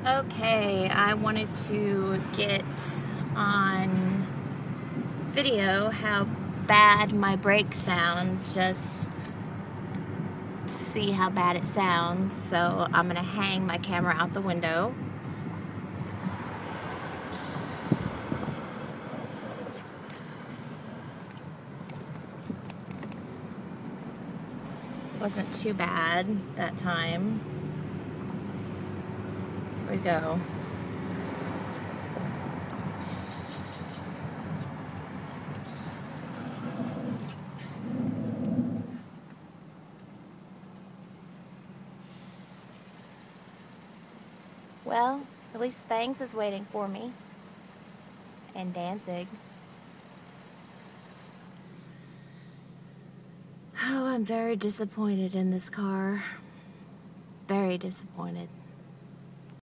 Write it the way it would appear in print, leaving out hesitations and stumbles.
Okay, I wanted to get on video how bad my brakes sound, just to see how bad it sounds. So I'm gonna hang my camera out the window. Wasn't too bad that time. Here we go. Well, at least Fangs is waiting for me. And Danzig. Oh, I'm very disappointed in this car. Very disappointed.